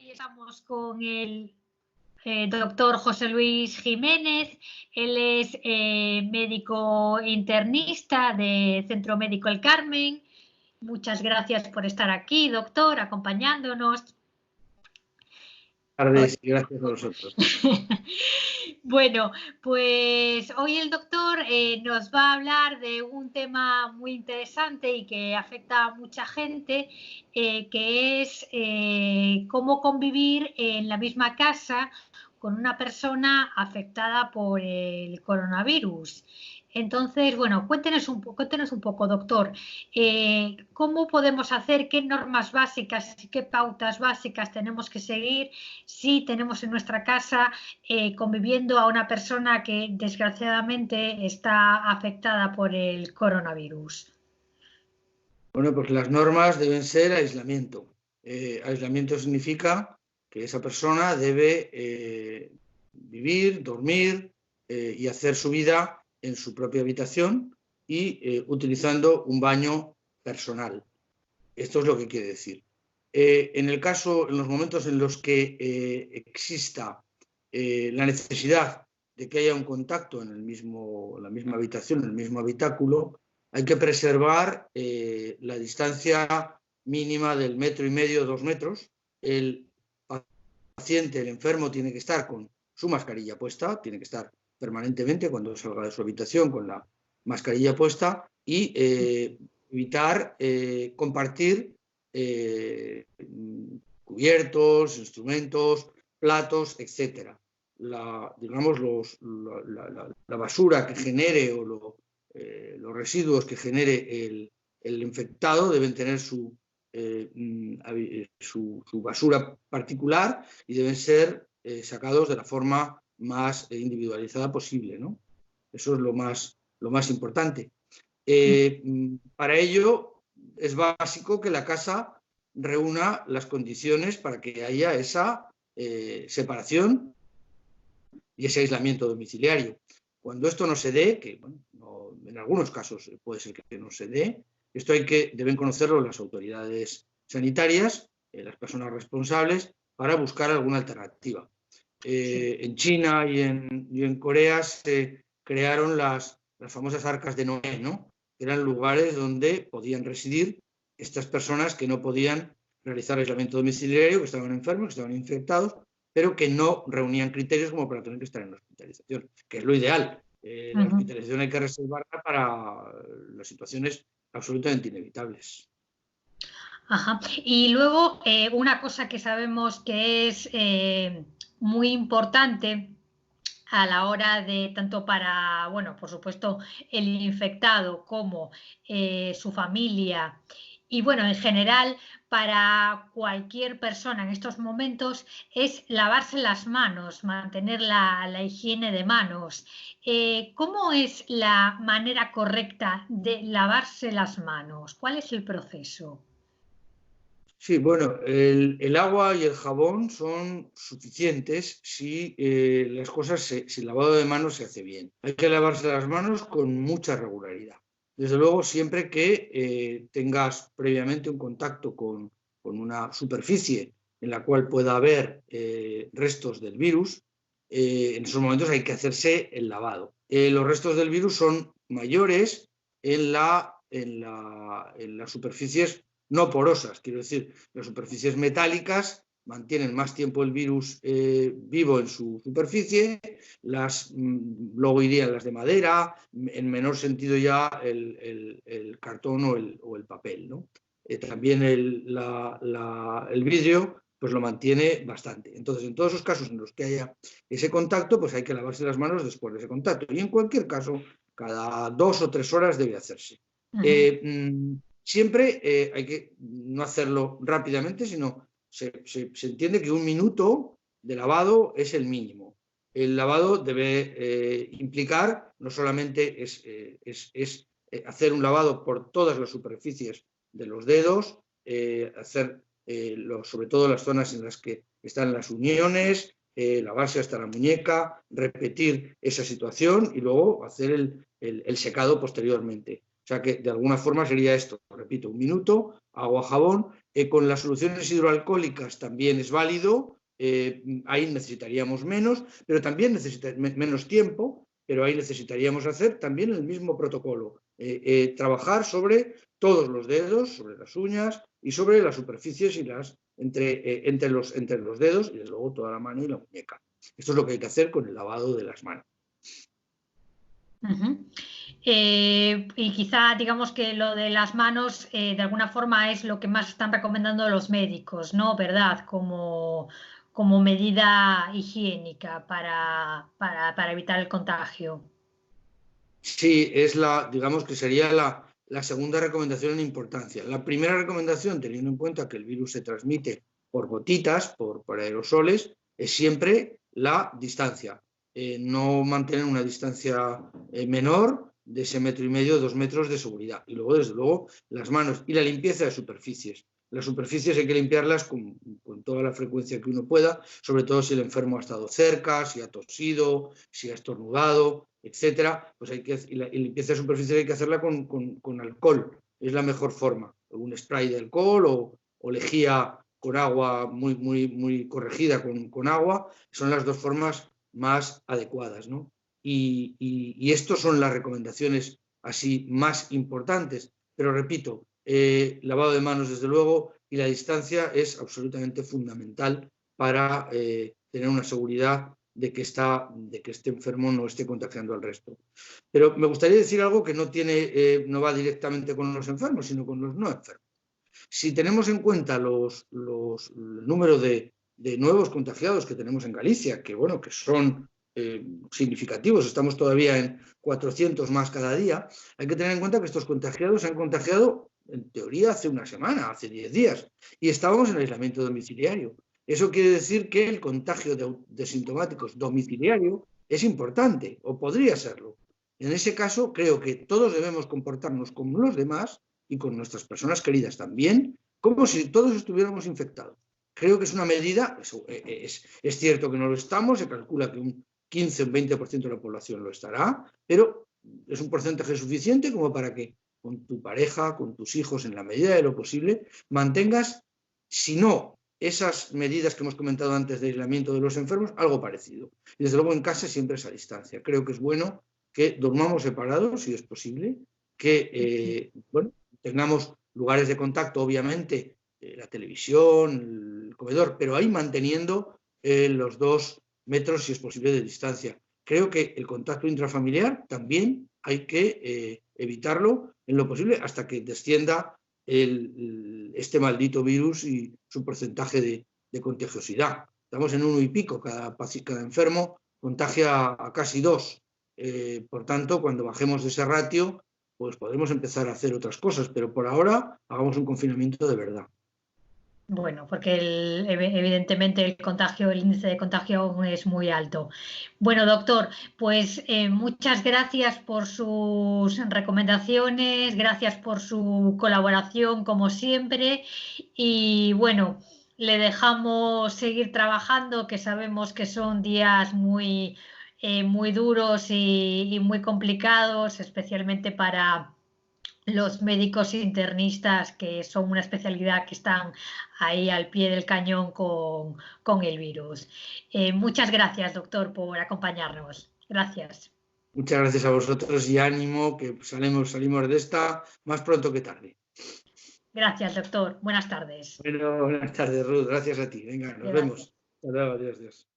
Hoy estamos con el doctor José Luis Jiménez. Él es médico internista de Centro Médico El Carmen. Muchas gracias por estar aquí, doctor, acompañándonos. Buenas tardes y gracias a vosotros. Bueno, pues hoy el doctor nos va a hablar de un tema muy interesante y que afecta a mucha gente, que es cómo convivir en la misma casa con una persona afectada por el coronavirus. Entonces, bueno, cuéntenos un poco, doctor, cómo podemos hacer, qué normas básicas y qué pautas básicas tenemos que seguir si tenemos en nuestra casa conviviendo a una persona que desgraciadamente está afectada por el coronavirus. Bueno, pues las normas deben ser aislamiento. Aislamiento significa que esa persona debe vivir, dormir y hacer su vida en su propia habitación y utilizando un baño personal. Esto es lo que quiere decir. En los momentos en los que exista la necesidad de que haya un contacto en la misma habitación, en el mismo habitáculo, hay que preservar la distancia mínima del 1,5 metros, 2 metros. El paciente, el enfermo, tiene que estar con su mascarilla puesta, tiene que estar permanentemente cuando salga de su habitación con la mascarilla puesta y evitar compartir cubiertos, instrumentos, platos, etc. La basura que genere o los residuos que genere el infectado deben tener su basura particular y deben ser sacados de la forma más individualizada posible, ¿no? Eso es lo más importante. Para ello es básico que la casa reúna las condiciones para que haya esa separación y ese aislamiento domiciliario. Cuando esto no se dé, que bueno, en algunos casos puede ser que no se dé, esto deben conocerlo las autoridades sanitarias, las personas responsables, para buscar alguna alternativa. En China y en Corea se crearon las famosas arcas de Noé, ¿no? Eran lugares donde podían residir estas personas que no podían realizar aislamiento domiciliario, que estaban enfermos, que estaban infectados, pero que no reunían criterios como para tener que estar en la hospitalización, que es lo ideal. La hospitalización hay que reservarla para las situaciones absolutamente inevitables. Ajá. Y luego una cosa que sabemos que es muy importante a la hora de, tanto para, bueno, por supuesto, el infectado como su familia y, bueno, en general, para cualquier persona en estos momentos, es lavarse las manos, mantener la higiene de manos. ¿Cómo es la manera correcta de lavarse las manos? ¿Cuál es el proceso? Sí, bueno, el agua y el jabón son suficientes si las cosas, si el lavado de manos se hace bien. Hay que lavarse las manos con mucha regularidad. Desde luego, siempre que tengas previamente un contacto con una superficie en la cual pueda haber restos del virus, en esos momentos hay que hacerse el lavado. Los restos del virus son mayores en las superficies no porosas, quiero decir, las superficies metálicas mantienen más tiempo el virus vivo en su superficie, luego irían las de madera, en menor sentido ya el cartón o el papel, ¿no? También el vidrio pues lo mantiene bastante. Entonces, en todos esos casos en los que haya ese contacto, pues hay que lavarse las manos después de ese contacto. Y en cualquier caso, cada 2 o 3 horas debe hacerse. Siempre hay que no hacerlo rápidamente, sino se entiende que 1 minuto de lavado es el mínimo. El lavado debe implicar, no solamente es hacer un lavado por todas las superficies de los dedos, hacer sobre todo las zonas en las que están las uniones, lavarse hasta la muñeca, repetir esa situación y luego hacer el secado posteriormente. O sea que de alguna forma sería esto, repito, 1 minuto, agua, jabón. Con las soluciones hidroalcohólicas también es válido, ahí necesitaríamos menos, pero también menos tiempo, pero ahí necesitaríamos hacer también el mismo protocolo, trabajar sobre todos los dedos, sobre las uñas y sobre las superficies y entre los dedos y desde luego toda la mano y la muñeca. Esto es lo que hay que hacer con el lavado de las manos. Y quizá digamos que lo de las manos de alguna forma es lo que más están recomendando los médicos, ¿no? ¿Verdad? Como medida higiénica para evitar el contagio. Sí, digamos que sería la segunda recomendación en importancia. La primera recomendación, teniendo en cuenta que el virus se transmite por gotitas, por aerosoles, es siempre la distancia. No mantener una distancia menor de ese 1,5 metros, 2 metros de seguridad. Y luego, desde luego, las manos y la limpieza de superficies. Las superficies hay que limpiarlas con toda la frecuencia que uno pueda, sobre todo si el enfermo ha estado cerca, si ha tosido, si ha estornudado, etcétera. Pues y la limpieza de superficies hay que hacerla con alcohol. Es la mejor forma. Un spray de alcohol o lejía con agua muy corregida con agua. Son las dos formas más adecuadas, ¿no? Y estas son las recomendaciones así más importantes. Pero repito, lavado de manos desde luego y la distancia es absolutamente fundamental para tener una seguridad de que este enfermo no esté contagiando al resto. Pero me gustaría decir algo que no va directamente con los enfermos, sino con los no enfermos. Si tenemos en cuenta el número de nuevos contagiados que tenemos en Galicia, que son significativos, estamos todavía en 400 más cada día, hay que tener en cuenta que estos contagiados se han contagiado en teoría hace una semana, hace 10 días, y estábamos en aislamiento domiciliario. Eso quiere decir que el contagio de sintomáticos domiciliario es importante, o podría serlo. En ese caso, creo que todos debemos comportarnos como los demás y con nuestras personas queridas también, como si todos estuviéramos infectados. Creo que es una medida, es cierto que no lo estamos, se calcula que un 15 o un 20% de la población lo estará, pero es un porcentaje suficiente como para que con tu pareja, con tus hijos, en la medida de lo posible, mantengas, si no esas medidas que hemos comentado antes de aislamiento de los enfermos, algo parecido. Y desde luego en casa siempre es a distancia. Creo que es bueno que durmamos separados, si es posible, que tengamos lugares de contacto, obviamente, la televisión, el comedor, pero ahí manteniendo los 2 metros, si es posible, de distancia. Creo que el contacto intrafamiliar también hay que evitarlo en lo posible hasta que descienda este maldito virus y su porcentaje de contagiosidad. Estamos en 1 y pico, cada enfermo contagia a casi 2. Por tanto, cuando bajemos de ese ratio, pues podremos empezar a hacer otras cosas, pero por ahora hagamos un confinamiento de verdad. Bueno, porque evidentemente el índice de contagio aún es muy alto. Bueno, doctor, pues muchas gracias por sus recomendaciones, gracias por su colaboración como siempre y bueno, le dejamos seguir trabajando, que sabemos que son días muy duros y muy complicados, especialmente para los médicos internistas, que son una especialidad que están ahí al pie del cañón con el virus. Muchas gracias, doctor, por acompañarnos. Gracias. Muchas gracias a vosotros y ánimo, que salimos de esta más pronto que tarde. Gracias, doctor. Buenas tardes. Bueno, buenas tardes, Ruth. Gracias a ti. Venga, nos vemos. Hasta luego. Adiós.